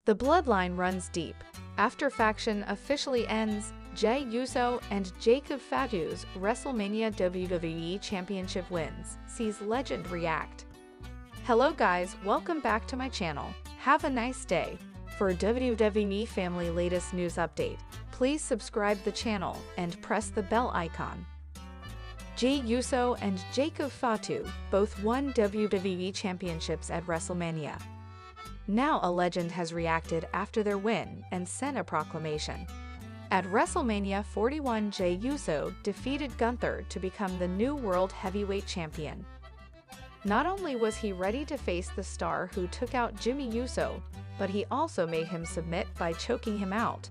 The bloodline runs deep. After faction officially ends, Jey Uso and Fatu's WrestleMania WWE Championship wins, sees legend react. Hello guys, welcome back to my channel. Have a nice day. For WWE family latest news update, please subscribe the channel and press the bell icon. Jey Uso and Fatu both won WWE Championships at WrestleMania. Now a legend has reacted after their win and sent a proclamation. At WrestleMania 41, Jey Uso defeated Gunther to become the new World Heavyweight Champion. Not only was he ready to face the star who took out Jey Uso, but he also made him submit by choking him out.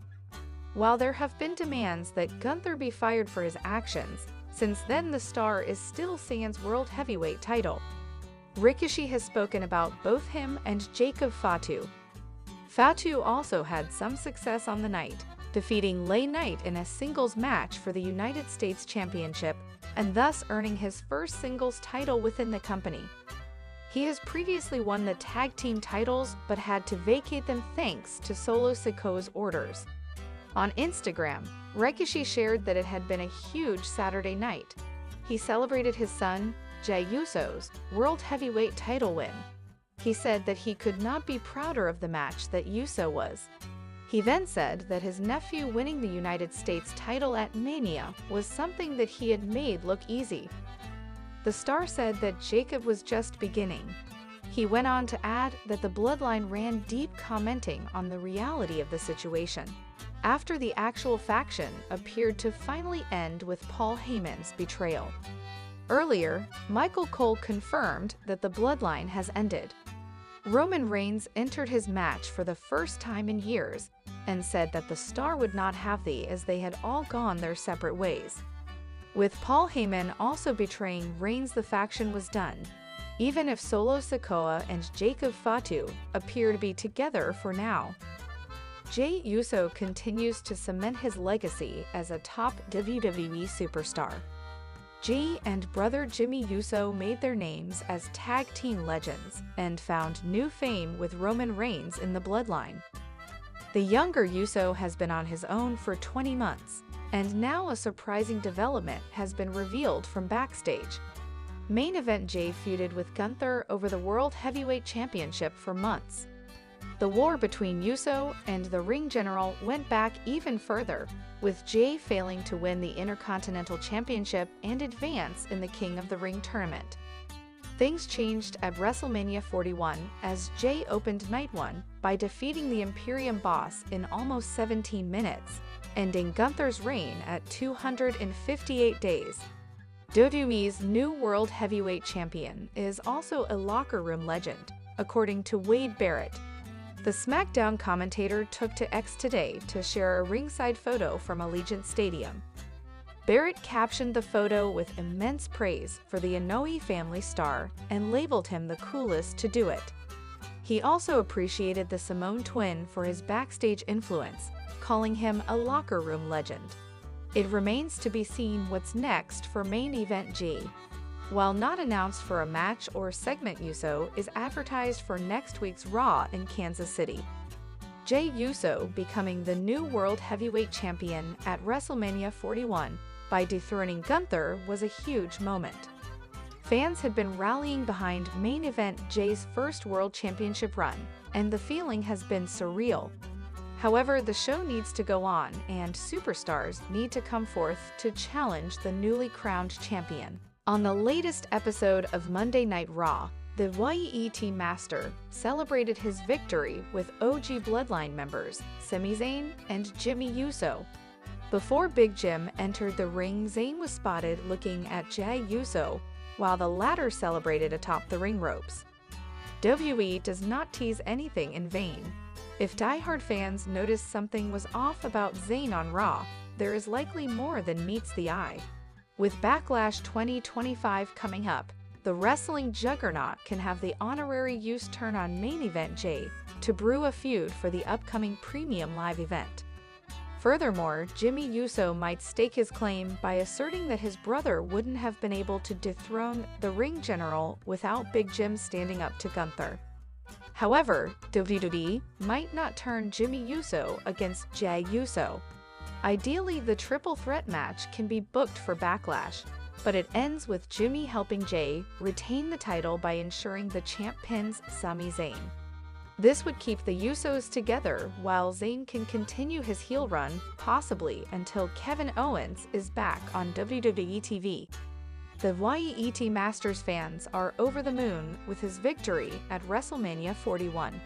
While there have been demands that Gunther be fired for his actions, since then the star is still sans World Heavyweight title. Ricochet has spoken about both him and Fatu. Fatu also had some success on the night, defeating Lay Knight in a singles match for the United States Championship and thus earning his first singles title within the company. He has previously won the tag team titles but had to vacate them thanks to Solo Sikoa's orders. On Instagram, Ricochet shared that it had been a huge Saturday night. He celebrated his son, Jey Uso's World Heavyweight title win. He said that he could not be prouder of the match that Uso was. He then said that his nephew winning the United States title at Mania was something that he had made look easy. The star said that Jacob was just beginning. He went on to add that the bloodline ran deep, commenting on the reality of the situation, after the actual faction appeared to finally end with Paul Heyman's betrayal. Earlier, Michael Cole confirmed that the bloodline has ended. Roman Reigns entered his match for the first time in years and said that the star would not have the as they had all gone their separate ways. With Paul Heyman also betraying Reigns, the faction was done, even if Solo Sikoa and Fatu appear to be together for now. Jey Uso continues to cement his legacy as a top WWE superstar. Jey and brother Jimmy Uso made their names as tag team legends and found new fame with Roman Reigns in the bloodline. The younger Uso has been on his own for 20 months, and now a surprising development has been revealed from backstage. Main Event Jey feuded with Gunther over the World Heavyweight Championship for months. The war between Uso and the Ring General went back even further, with Jey failing to win the Intercontinental Championship and advance in the King of the Ring tournament. Things changed at WrestleMania 41 as Jey opened Night 1 by defeating the Imperium boss in almost 17 minutes, ending Gunther's reign at 258 days. WWE's new World Heavyweight Champion is also a locker room legend, according to Wade Barrett. The SmackDown commentator took to X today to share a ringside photo from Allegiant Stadium. Barrett captioned the photo with immense praise for the anoa'i family star and labeled him the coolest to do it. He also appreciated the Samoan twin for his backstage influence, calling him a locker room legend. It remains to be seen what's next for Main Event Jey. While not announced for a match or segment, Uso is advertised for next week's Raw in Kansas City. Jey Uso becoming the new World Heavyweight Champion at WrestleMania 41 by dethroning Gunther was a huge moment. Fans had been rallying behind Main Event Jey's first World Championship run, and the feeling has been surreal. However, the show needs to go on, and superstars need to come forth to challenge the newly crowned champion. On the latest episode of Monday Night Raw, the YET Master celebrated his victory with OG Bloodline members Sami Zayn and Jimmy Uso. Before Big Jim entered the ring, Zayn was spotted looking at Jey Uso while the latter celebrated atop the ring ropes. WWE does not tease anything in vain. If diehard fans noticed something was off about Zayn on Raw, there is likely more than meets the eye. With Backlash 2025 coming up, the wrestling juggernaut can have the honorary use turn on Main Event Jey to brew a feud for the upcoming premium live event. Furthermore, Jimmy Uso might stake his claim by asserting that his brother wouldn't have been able to dethrone the Ring General without Big Jim standing up to Gunther. However, WWE might not turn Jimmy Uso against Jey Uso. Ideally, the triple threat match can be booked for Backlash, but it ends with Jimmy helping Jey retain the title by ensuring the champ pins Sami Zayn. This would keep the Usos together while Zayn can continue his heel run, possibly until Kevin Owens is back on WWE TV. The YET Masters fans are over the moon with his victory at WrestleMania 41.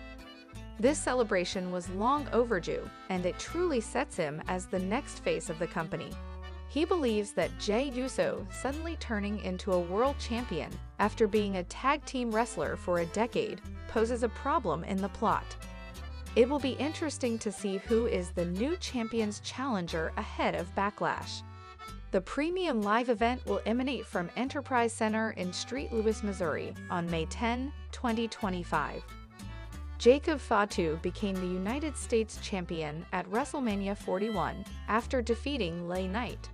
This celebration was long overdue, and it truly sets him as the next face of the company. He believes that Jey Uso suddenly turning into a world champion after being a tag team wrestler for a decade poses a problem in the plot. It will be interesting to see who is the new champion's challenger ahead of Backlash. The premium live event will emanate from Enterprise Center in St. Louis, Missouri on May 10, 2025. Fatu became the United States champion at WrestleMania 41 after defeating LA Knight.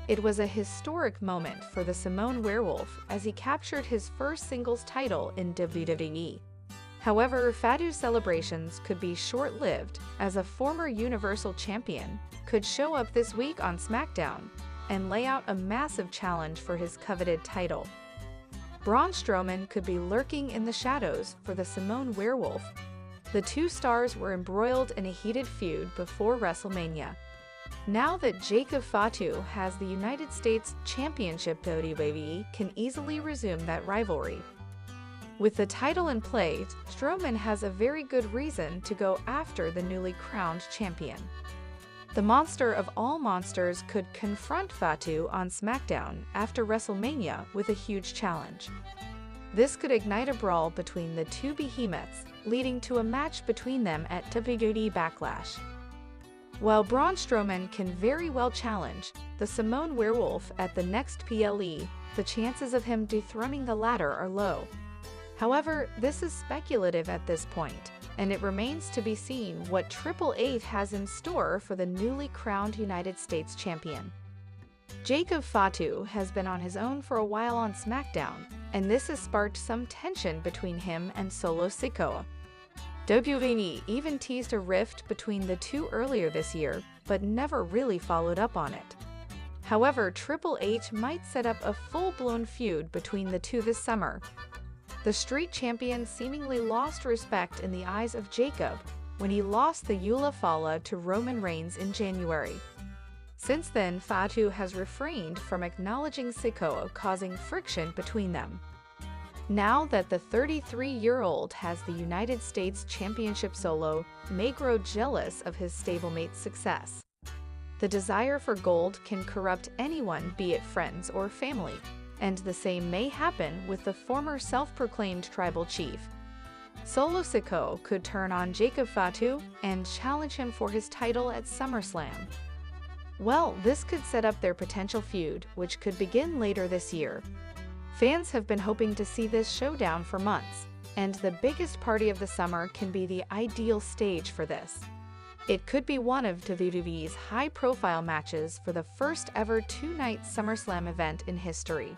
It was a historic moment for the Samoan Werewolf as he captured his first singles title in WWE. However, Fatu's celebrations could be short-lived as a former Universal Champion could show up this week on SmackDown and lay out a massive challenge for his coveted title. Braun Strowman could be lurking in the shadows for the Samoan Werewolf. The two stars were embroiled in a heated feud before WrestleMania. Now that Fatu has the United States Championship, WWE can easily resume that rivalry. With the title in play, Strowman has a very good reason to go after the newly crowned champion. The monster of all monsters could confront Fatu on SmackDown after WrestleMania with a huge challenge. This could ignite a brawl between the two behemoths, leading to a match between them at WWE Backlash. While Braun Strowman can very well challenge the Samoan Werewolf at the next PLE, the chances of him dethroning the latter are low. However, this is speculative at this point, and it remains to be seen what Triple H has in store for the newly crowned United States champion. Fatu has been on his own for a while on SmackDown, and this has sparked some tension between him and Solo Sikoa. WWE even teased a rift between the two earlier this year, but never really followed up on it. However, Triple H might set up a full-blown feud between the two this summer. The Street Champion seemingly lost respect in the eyes of Jacob when he lost the Eula Fala to Roman Reigns in January. Since then, Fatu has refrained from acknowledging Sikoa, causing friction between them. Now that the 33-year-old has the United States Championship, Solo may grow jealous of his stablemate's success. The desire for gold can corrupt anyone, be it friends or family, and the same may happen with the former self-proclaimed tribal chief. Solo Sikoa could turn on Fatu and challenge him for his title at SummerSlam. Well, this could set up their potential feud, which could begin later this year. Fans have been hoping to see this showdown for months, and the biggest party of the summer can be the ideal stage for this. It could be one of WWE's high-profile matches for the first ever two-night SummerSlam event in history.